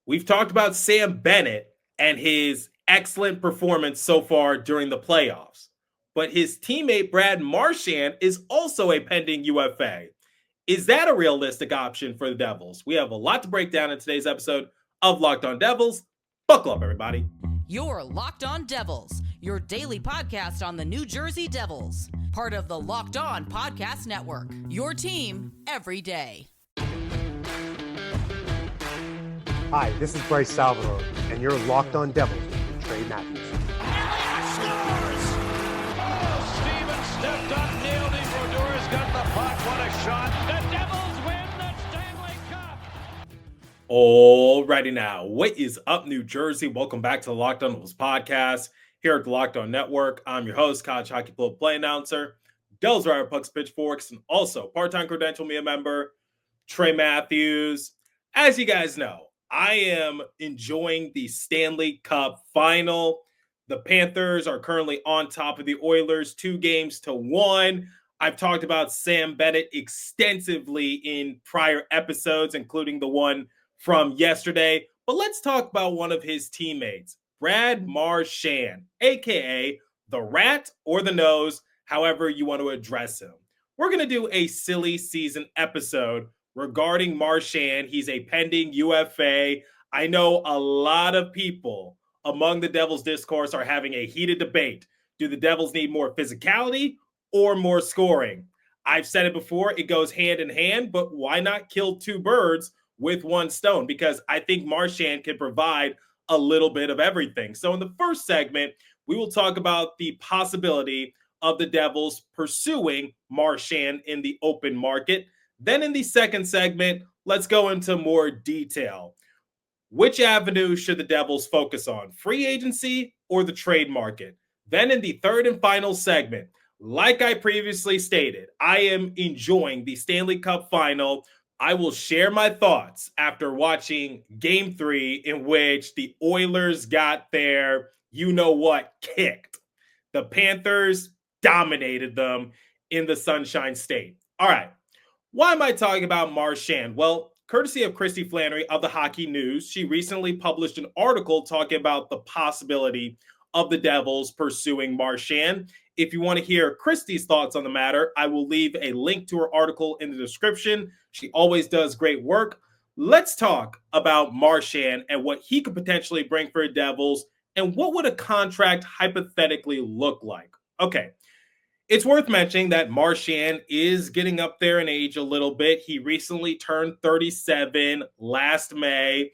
We've talked about Sam Bennett and his excellent performance so far during the playoffs. But his teammate Brad Marchand is also a pending UFA. Is that a realistic option for the Devils? We have a lot to break down in today's episode of Locked On Devils. Buckle up, everybody. You're Locked On Devils, your daily podcast on the New Jersey Devils. Part of the Locked On Podcast Network, your team every day. Hi, this is Bryce Salvador, and you're Locked On Devils with Trey Matthews. Scores! Oh, Stevens stepped up, nailed it. Brodor's got the puck. What a shot. The Devils win the Stanley Cup. Alrighty now, what is up, New Jersey? Welcome back to the Locked On Devils podcast here at the Locked On Network. I'm your host, college hockey play announcer, Devils Writer Pucks Pitchforks, and also part-time credential media member, Trey Matthews. As you guys know, I am enjoying the Stanley Cup Final. The Panthers are currently on top of the Oilers 2-1. I've talked about Sam Bennett extensively in prior episodes, including the one from yesterday. But let's talk about one of his teammates, Brad Marchand, a.k.a. the Rat or the Nose, however you want to address him. We're going to do a silly season episode regarding Marchand. He's a pending UFA. I know a lot of people among the Devils discourse are having a heated debate. Do the Devils need more physicality or more scoring? I've said it before, it goes hand in hand, but why not kill two birds with one stone? Because I think Marchand can provide a little bit of everything. So in the first segment, we will talk about the possibility of the Devils pursuing Marchand in the open market. Then in the second segment, let's go into more detail. Which avenue should the Devils focus on, free agency or the trade market? Then in the third and final segment, like I previously stated, I am enjoying the Stanley Cup Final. I will share my thoughts after watching Game 3, in which the Oilers got their you-know-what kicked. The Panthers dominated them in the Sunshine State. All right. Why am I talking about Marchand? Well, courtesy of Christy Flannery of the Hockey News, she recently published an article talking about the possibility of the Devils pursuing Marchand. If you want to hear Christy's thoughts on the matter, I will leave a link to her article in the description. She always does great work. Let's talk about Marchand and what he could potentially bring for the Devils, and what would a contract hypothetically look like. Okay. It's worth mentioning that Marchand is getting up there in age a little bit. He recently turned 37 last May.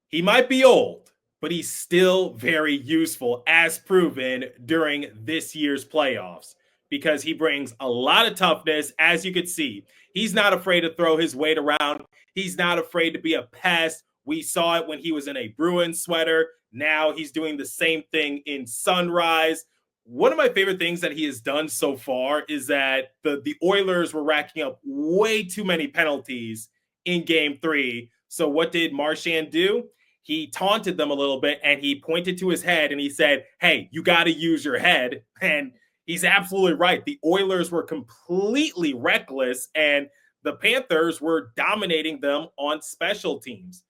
He might be old, but he's still very useful, as proven during this year's playoffs, because he brings a lot of toughness. As you could see, he's not afraid to throw his weight around. He's not afraid to be a pest. We saw it when he was in a Bruins sweater. Now he's doing the same thing in Sunrise. One of my favorite things that he has done so far is that the Oilers were racking up way too many penalties in Game 3. So what did Marchand do? He taunted them a little bit, and he pointed to his head and he said, hey, you got to use your head. And he's absolutely right. The Oilers were completely reckless, and the Panthers were dominating them on special teams.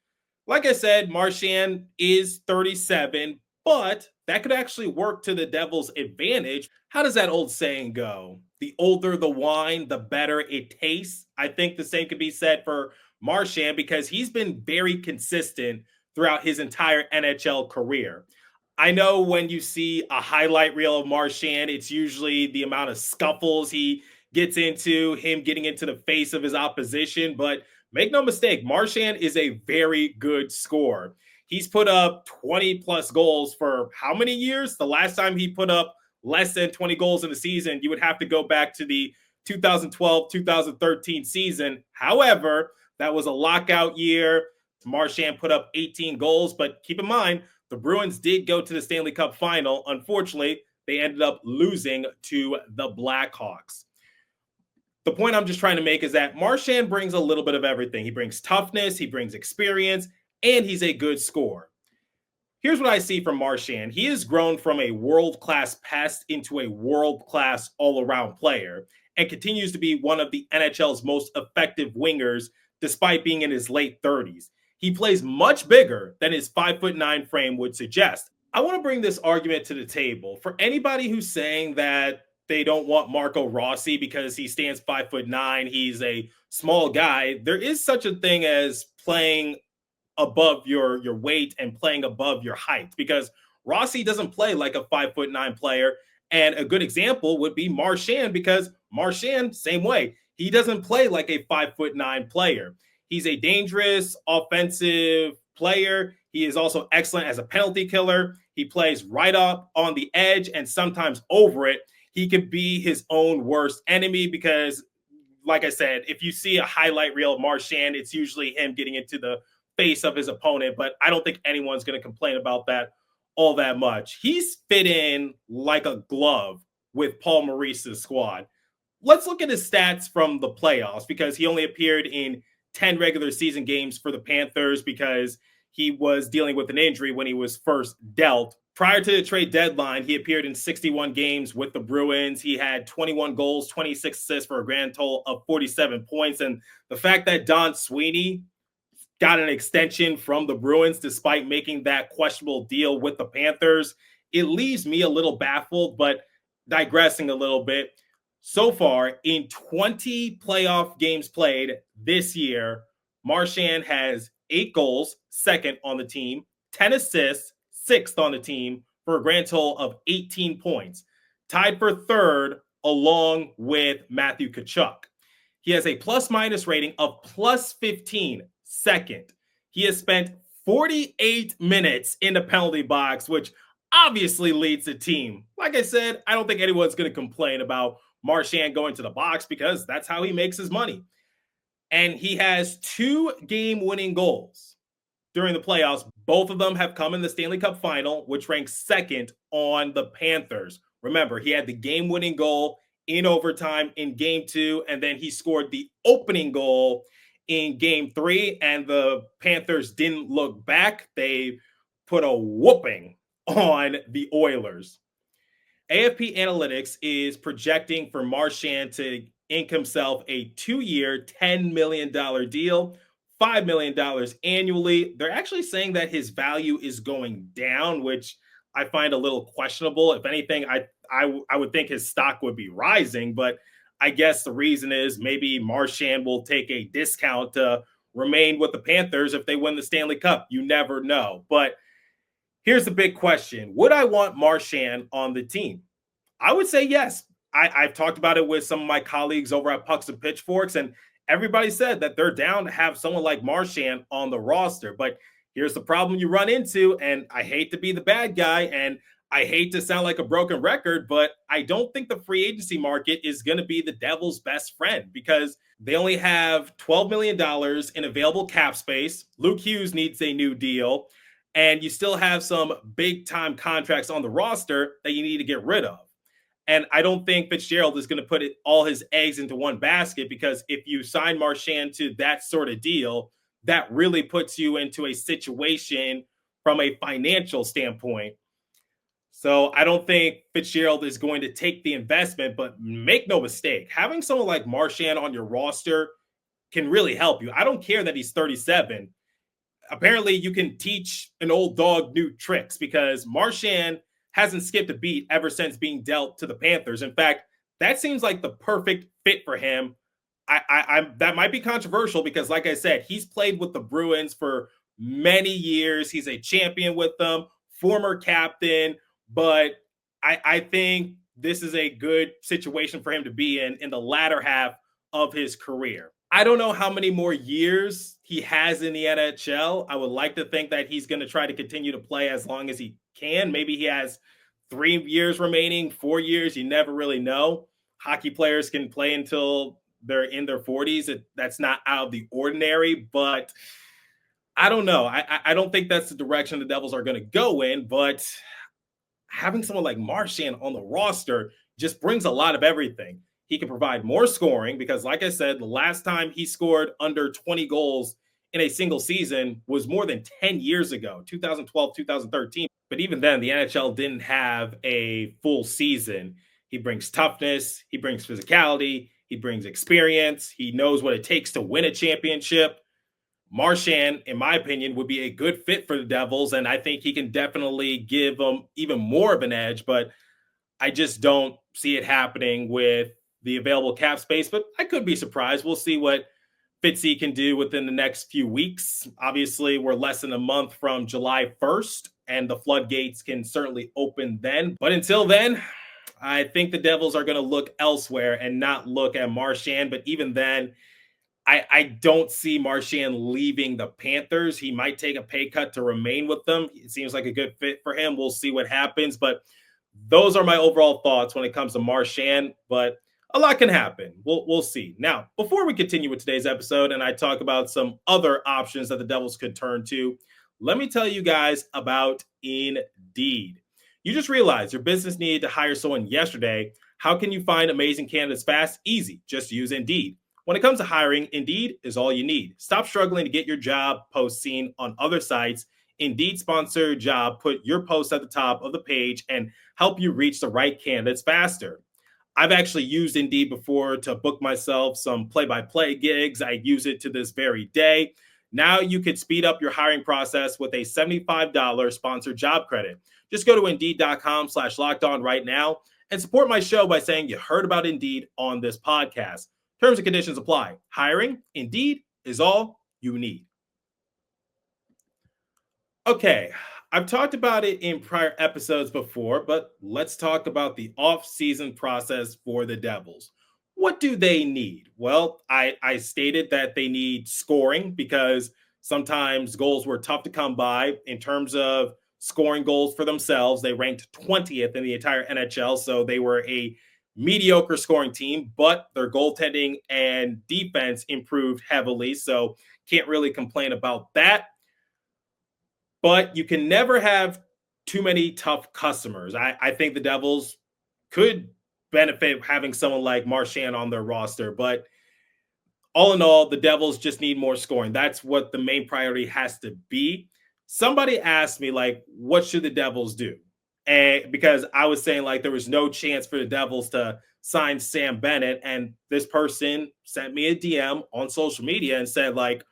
Like I said, Marchand is 37, but that could actually work to the Devils' advantage. How does that old saying go? The older the wine, the better it tastes. I think the same could be said for Marchand, because he's been very consistent throughout his entire NHL career. I know when you see a highlight reel of Marchand, it's usually the amount of scuffles he gets into, him getting into the face of his opposition. But make no mistake, Marchand is a very good scorer. He's put up 20-plus goals for how many years? The last time he put up less than 20 goals in a season, you would have to go back to the 2012-2013 season. However, that was a lockout year. Marchand put up 18 goals, but keep in mind, the Bruins did go to the Stanley Cup Final. Unfortunately, they ended up losing to the Blackhawks. The point I'm just trying to make is that Marchand brings a little bit of everything. He brings toughness, he brings experience, and he's a good scorer. Here's what I see from Marchand. He has grown from a world-class pest into a world-class all-around player, and continues to be one of the NHL's most effective wingers despite being in his late 30s. He plays much bigger than his 5'9" frame would suggest. I want to bring this argument to the table for anybody who's saying that they don't want Marco Rossi because he stands 5'9". He's a small guy. There is such a thing as playing above your weight and playing above your height, because Rossi doesn't play like a 5'9" player. And a good example would be Marchand, because Marchand, same way. He doesn't play like a 5'9" player. He's a dangerous offensive player. He is also excellent as a penalty killer. He plays right up on the edge and sometimes over it. He could be his own worst enemy because, like I said, if you see a highlight reel of Marchand, it's usually him getting into the face of his opponent. But I don't think anyone's going to complain about that all that much. He's fit in like a glove with Paul Maurice's squad. Let's look at his stats from the playoffs, because he only appeared in 10 regular season games for the Panthers because he was dealing with an injury when he was first dealt. Prior to the trade deadline, he appeared in 61 games with the Bruins. He had 21 goals, 26 assists for a grand total of 47 points. And the fact that Don Sweeney got an extension from the Bruins despite making that questionable deal with the Panthers, it leaves me a little baffled. But digressing a little bit, so far in 20 playoff games played this year, Marchand has 8 goals, second on the team, 10 assists, sixth on the team, for a grand total of 18 points, tied for third along with Matthew Tkachuk. He has a plus-minus rating of plus 15, second. He has spent 48 minutes in the penalty box, which obviously leads the team. Like I said, I don't think anyone's going to complain about Marchand going to the box because that's how he makes his money. And he has 2 game-winning goals during the playoffs. Both of them have come in the Stanley Cup Final, which ranks second on the Panthers. Remember, he had the game-winning goal in overtime in Game 2, and then he scored the opening goal in Game 3, and the Panthers didn't look back. They put a whooping on the Oilers. AFP Analytics is projecting for Marchand to ink himself a 2-year, $10 million deal, $5 million annually. They're actually saying that his value is going down, which I find a little questionable. If anything, I would think his stock would be rising, but I guess the reason is maybe Marchand will take a discount to remain with the Panthers if they win the Stanley Cup. You never know. But here's the big question. Would I want Marchand on the team? I would say yes. I've talked about it with some of my colleagues over at Pucks and Pitchforks, and everybody said that they're down to have someone like Marchand on the roster. But here's the problem you run into, and I hate to be the bad guy, and I hate to sound like a broken record, but I don't think the free agency market is going to be the Devils' best friend, because they only have $12 million in available cap space. Luke Hughes needs a new deal, and you still have some big-time contracts on the roster that you need to get rid of. And I don't think Fitzgerald is going to put all his eggs into one basket, because if you sign Marchand to that sort of deal, that really puts you into a situation from a financial standpoint. So I don't think Fitzgerald is going to take the investment, but make no mistake, having someone like Marchand on your roster can really help you. I don't care that he's 37. Apparently, you can teach an old dog new tricks, because Marchand hasn't skipped a beat ever since being dealt to the Panthers. In fact, that seems like the perfect fit for him. That might be controversial because, like I said, he's played with the Bruins for many years. He's a champion with them, former captain, but I think this is a good situation for him to be in the latter half of his career. I don't know how many more years he has in the NHL. I would like to think that he's going to try to continue to play as long as he can. Maybe he has 3 years remaining, 4 years. You never really know. Hockey players can play until they're in their 40s. That's not out of the ordinary, but I don't know. I don't think that's the direction the Devils are going to go in, but having someone like Marchand on the roster just brings a lot of everything. He can provide more scoring because, like I said, the last time he scored under 20 goals in a single season was more than 10 years ago, 2012, 2013. But even then, the NHL didn't have a full season. He brings toughness. He brings physicality. He brings experience. He knows what it takes to win a championship. Marchand, in my opinion, would be a good fit for the Devils, and I think he can definitely give them even more of an edge, but I just don't see it happening with the available cap space, but I could be surprised. We'll see what Fitzy can do within the next few weeks. Obviously, we're less than a month from July 1st, and the floodgates can certainly open then. But until then, I think the Devils are going to look elsewhere and not look at Marchand. But even then, I don't see Marchand leaving the Panthers. He might take a pay cut to remain with them. It seems like a good fit for him. We'll see what happens. But those are my overall thoughts when it comes to Marchand. But a lot can happen. We'll see. Now, before we continue with today's episode and I talk about some other options that the Devils could turn to, let me tell you guys about Indeed. You just realized your business needed to hire someone yesterday. How can you find amazing candidates fast? Easy. Just use Indeed. When it comes to hiring, Indeed is all you need. Stop struggling to get your job post seen on other sites. Indeed sponsor job, put your post at the top of the page and help you reach the right candidates faster. I've actually used Indeed before to book myself some play-by-play gigs. I use it to this very day. Now you could speed up your hiring process with a $75 sponsored job credit. Just go to Indeed.com/lockedon right now and support my show by saying you heard about Indeed on this podcast. Terms and conditions apply. Hiring, Indeed, is all you need. Okay, I've talked about it in prior episodes before, but let's talk about the off-season process for the Devils. What do they need? Well, I stated that they need scoring because sometimes goals were tough to come by. In terms of scoring goals for themselves, they ranked 20th in the entire NHL, so they were a mediocre scoring team, but their goaltending and defense improved heavily, so can't really complain about that. But you can never have too many tough customers. I think the Devils could benefit having someone like Marchand on their roster, but all in all, the Devils just need more scoring. That's what the main priority has to be. Somebody asked me, like, what should the Devils do? And because I was saying, like, there was no chance for the Devils to sign Sam Bennett, and this person sent me a DM on social media and said, like,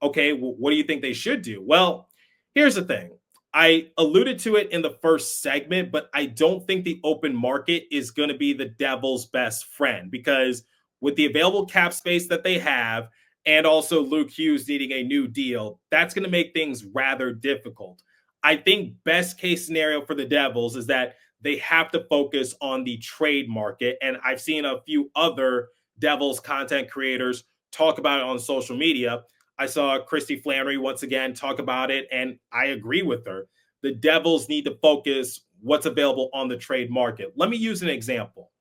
okay, what do you think they should do? Well, here's the thing. I alluded to it in the first segment, but I don't think the open market is going to be the Devils' best friend because with the available cap space that they have and also Luke Hughes needing a new deal, that's going to make things rather difficult. I think best case scenario for the Devils is that they have to focus on the trade market. And I've seen a few other Devils content creators talk about it on social media. I saw Christy Flannery once again talk about it, and I agree with her. The Devils need to focus what's available on the trade market. Let me use an example.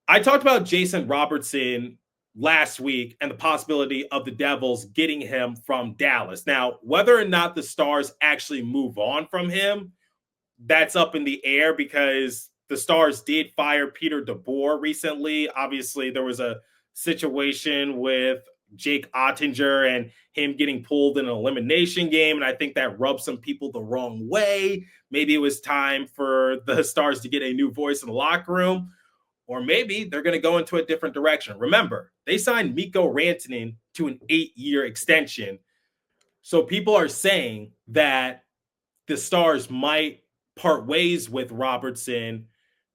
I talked about Jason Robertson last week and the possibility of the Devils getting him from Dallas. Now, whether or not the Stars actually move on from him, that's up in the air because the Stars did fire Peter DeBoer recently. Obviously, there was a situation with Jake Ottinger and him getting pulled in an elimination game, and I think that rubbed some people the wrong way. Maybe it was time for the Stars to get a new voice in the locker room. Or maybe they're going to go into a different direction. Remember, they signed Mikko Rantanen to an 8-year extension. So people are saying that the Stars might part ways with Robertson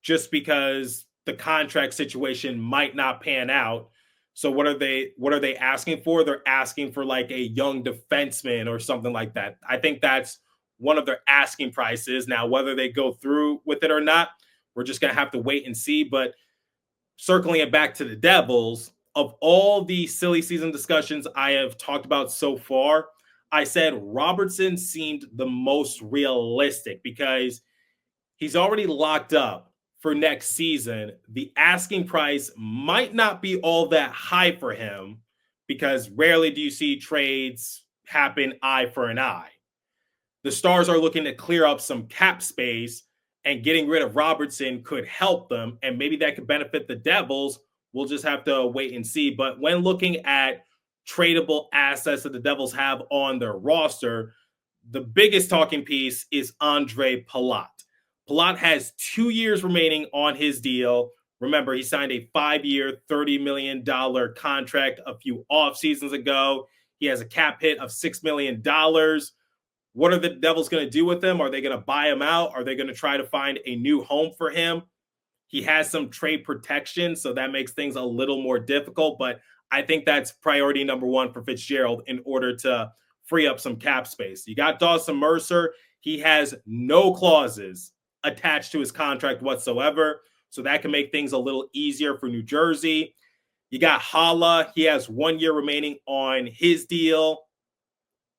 just because the contract situation might not pan out. So what are they asking for? They're asking for like a young defenseman or something like that. I think that's one of their asking prices. Now, whether they go through with it or not, we're just going to have to wait and see. But circling it back to the Devils, of all the silly season discussions I have talked about so far, I said Robertson seemed the most realistic because he's already locked up for next season. The asking price might not be all that high for him because rarely do you see trades happen eye for an eye. The Stars are looking to clear up some cap space, and getting rid of Robertson could help them, and maybe that could benefit the Devils. We'll just have to wait and see. But when looking at tradable assets that the Devils have on their roster, the biggest talking piece is Andre Palat. Palat has 2 years remaining on his deal. Remember, he signed a 5-year, $30 million contract a few off seasons ago. He has a cap hit of $6 million. What are the Devils going to do with him? Are they going to buy him out? Are they going to try to find a new home for him? He has some trade protection, so that makes things a little more difficult. But I think that's priority number one for Fitzgerald in order to free up some cap space. You got Dawson Mercer. He has no clauses attached to his contract whatsoever, so that can make things a little easier for New Jersey. You got Hala. He has 1 year remaining on his deal.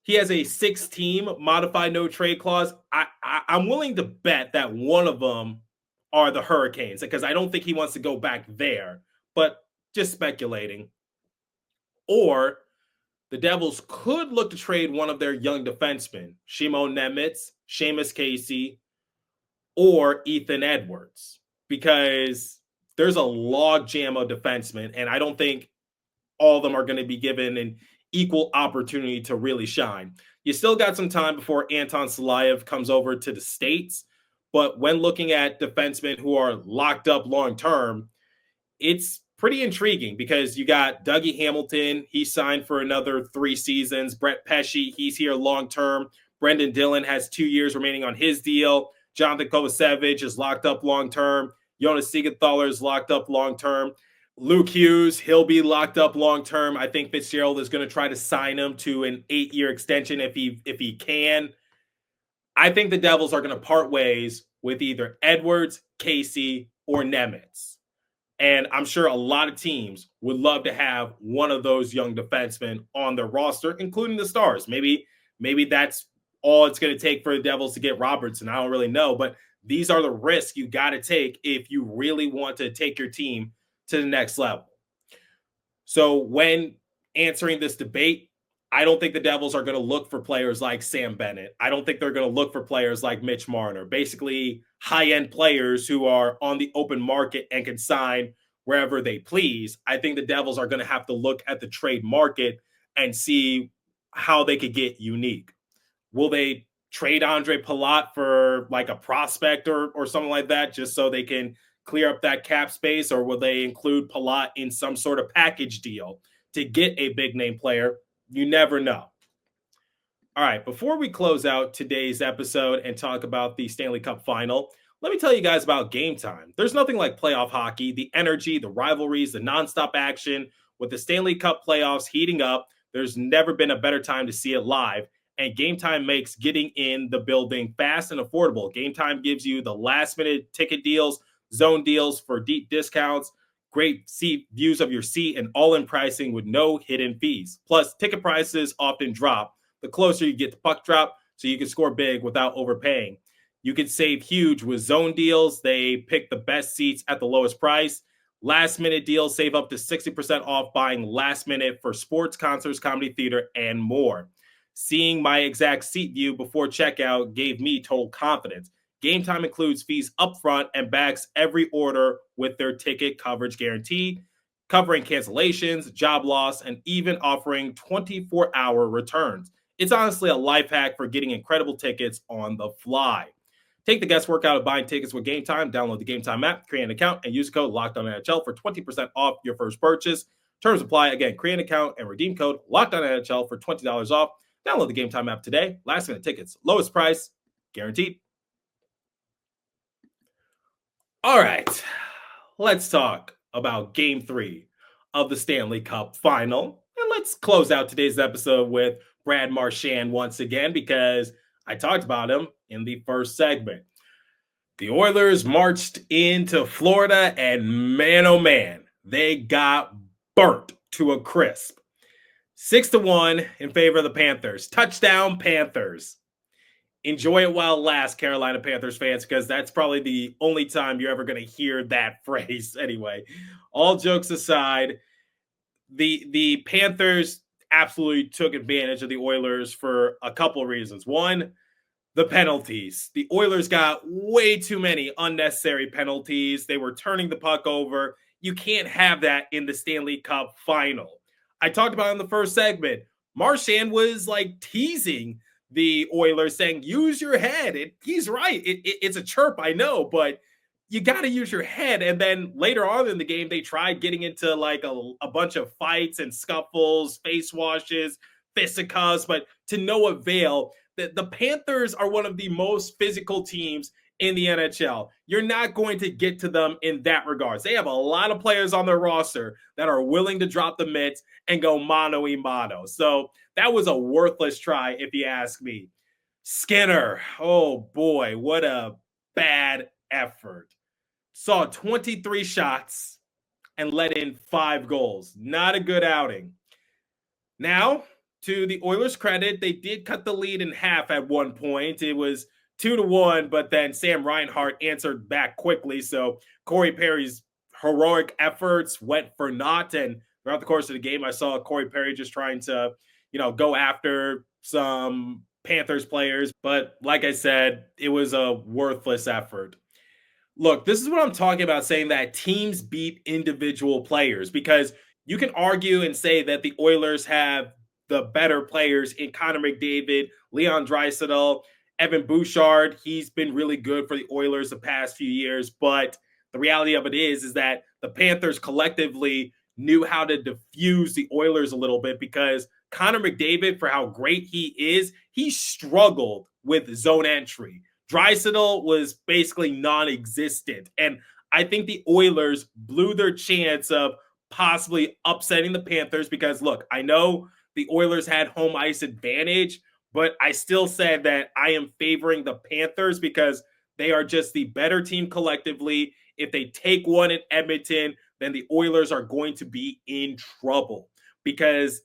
He has a 6-team modified no trade clause. I'm willing to bet that one of them are the Hurricanes, because I don't think he wants to go back there, but just speculating. Or the Devils could look to trade one of their young defensemen, Shimon Nemitz, Seamus Casey, or Ethan Edwards, because there's a log jam of defensemen, and I don't think all of them are going to be given an equal opportunity to really shine. You still got some time before Anton Salayev comes over to the States, but when looking at defensemen who are locked up long-term, it's pretty intriguing because you got Dougie Hamilton. He signed for another 3 seasons. Brett Pesce, he's here long-term. Brendan Dillon has 2 years remaining on his deal. Jonathan Kovacevic is locked up long-term. Jonas Siegenthaler is locked up long-term. Luke Hughes, he'll be locked up long-term. I think Fitzgerald is going to try to sign him to an 8-year extension if he can. I think the Devils are going to part ways with either Edwards, Casey, or Nemitz. And I'm sure a lot of teams would love to have one of those young defensemen on their roster, including the Stars. Maybe that's all it's going to take for the Devils to get Robertson. I don't really know, but these are the risks you got to take if you really want to take your team to the next level. So when answering this debate, I don't think the Devils are going to look for players like Sam Bennett. I don't think they're going to look for players like Mitch Marner, basically high-end players who are on the open market and can sign wherever they please. I think the Devils are going to have to look at the trade market and see how they could get unique. Will they trade Andre Palat for like a prospect or something like that just so they can clear up that cap space, or will they include Palat in some sort of package deal to get a big-name player? You never know. All right, before we close out today's episode and talk about the Stanley Cup Final, let me tell you guys about Game Time. There's nothing like playoff hockey, the energy, the rivalries, the nonstop action. With the Stanley Cup playoffs heating up, there's never been a better time to see it live, and Game Time makes getting in the building fast and affordable. Game Time gives you the last-minute ticket deals, zone deals for deep discounts, great seat views of your seat, and all-in pricing with no hidden fees. Plus, ticket prices often drop the closer you get to puck drop, so you can score big without overpaying. You can save huge with zone deals. They pick the best seats at the lowest price. Last-minute deals save up to 60% off buying last minute for sports, concerts, comedy, theater, and more. Seeing my exact seat view before checkout gave me total confidence. Game Time includes fees upfront and backs every order with their ticket coverage guarantee, covering cancellations, job loss, and even offering 24-hour returns. It's honestly a life hack for getting incredible tickets on the fly. Take the guesswork out of buying tickets with Game Time. Download the Game Time app, create an account, and use the code LOCKEDONNHL for 20% off your first purchase. Terms apply. Again, create an account and redeem code LOCKEDONNHL for $20 off. Download the Game Time app today. Last-minute tickets, lowest price, guaranteed. All right, let's talk about Game 3 of the Stanley Cup Final. And let's close out today's episode with Brad Marchand once again, because I talked about him in the first segment. The Oilers marched into Florida, and man, oh man, they got burnt to a crisp. 6-1 in favor of the Panthers. Touchdown, Panthers. Enjoy it while it lasts, Carolina Panthers fans, because that's probably the only time you're ever going to hear that phrase anyway. All jokes aside, the Panthers absolutely took advantage of the Oilers for a couple of reasons. One, the penalties. The Oilers got way too many unnecessary penalties. They were turning the puck over. You can't have that in the Stanley Cup Final. I talked about it in the first segment. Marchand was like teasing the Oilers, saying, use your head. He's right. It's a chirp, I know, but you got to use your head. And then later on in the game, they tried getting into like a bunch of fights and scuffles, face washes, fisticuffs, but to no avail. The Panthers are one of the most physical teams in the NHL. You're not going to get to them in that regards. They have a lot of players on their roster that are willing to drop the mitts and go mano-a-mano. So that was a worthless try, if you ask me. Skinner, oh boy, what a bad effort. Saw 23 shots and let in 5 goals. Not a good outing. Now, to the Oilers' credit, they did cut the lead in half at one point. It was 2-1, but then Sam Reinhart answered back quickly. So Corey Perry's heroic efforts went for naught. And throughout the course of the game, I saw Corey Perry just trying to, go after some Panthers players. But like I said, it was a worthless effort. Look, this is what I'm talking about, saying that teams beat individual players, because you can argue and say that the Oilers have the better players in Connor McDavid, Leon Draisaitl, Evan Bouchard. He's been really good for the Oilers the past few years, but the reality of it is that the Panthers collectively knew how to diffuse the Oilers a little bit, because Connor McDavid, for how great he is, he struggled with zone entry. Draisaitl was basically non-existent, and I think the Oilers blew their chance of possibly upsetting the Panthers, because, look, I know the Oilers had home ice advantage, but I still said that I am favoring the Panthers because they are just the better team collectively. If they take one in Edmonton, then the Oilers are going to be in trouble, because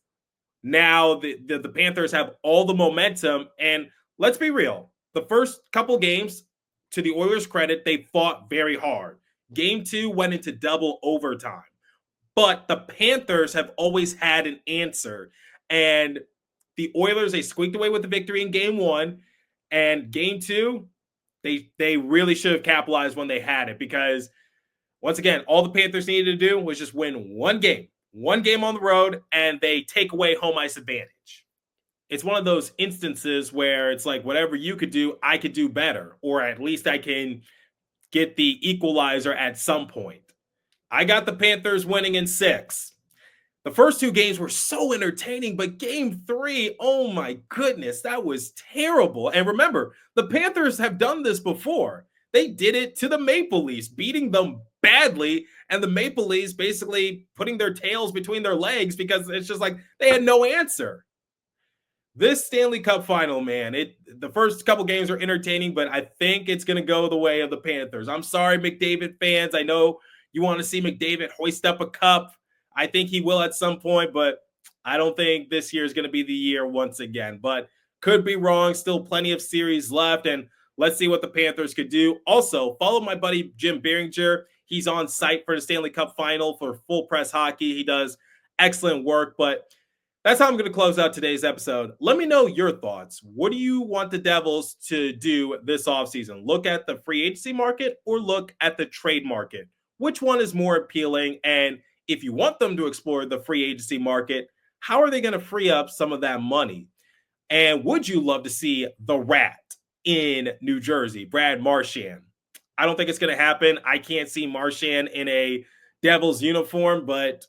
now the Panthers have all the momentum. And let's be real, the first couple games, to the Oilers' credit, they fought very hard. Game 2 went into double overtime. But the Panthers have always had an answer. And the Oilers, they squeaked away with the victory in Game 1. And Game 2, they really should have capitalized when they had it. Because, once again, all the Panthers needed to do was just win one game on the road, and they take away home ice advantage. It's one of those instances where it's like, whatever you could do, I could do better. Or at least I can get the equalizer at some point. I got the Panthers winning in 6. The first 2 games were so entertaining, but Game 3, oh my goodness, that was terrible. And remember, the Panthers have done this before. They did it to the Maple Leafs, beating them badly, and the Maple Leafs basically putting their tails between their legs, because it's just like they had no answer. This Stanley Cup Final, man, the first couple games are entertaining, but I think it's going to go the way of the Panthers. I'm sorry, McDavid fans. I know you want to see McDavid hoist up a cup. I think he will at some point, but I don't think this year is going to be the year once again. But could be wrong. Still plenty of series left, and let's see what the Panthers could do. Also, follow my buddy Jim Behringer. He's on site for the Stanley Cup Final for Full Press Hockey. He does excellent work, but that's how I'm going to close out today's episode. Let me know your thoughts. What do you want the Devils to do this offseason? Look at the free agency market or look at the trade market? Which one is more appealing? And if you want them to explore the free agency market, how are they going to free up some of that money? And would you love to see the Rat in New Jersey, Brad Marchand? I don't think it's going to happen. I can't see Marchand in a Devils uniform, but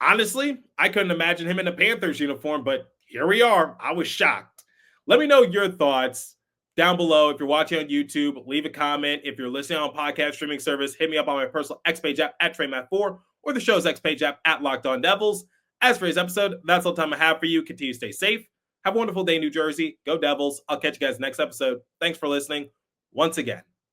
honestly, I couldn't imagine him in a Panthers uniform, but here we are. I was shocked. Let me know your thoughts down below. If you're watching on YouTube, leave a comment. If you're listening on podcast streaming service, hit me up on my personal X page app at TreyMatt4 or the show's X page app at Locked On Devils. As for today's episode, that's all the time I have for you. Continue to stay safe. Have a wonderful day, New Jersey. Go Devils. I'll catch you guys next episode. Thanks for listening once again.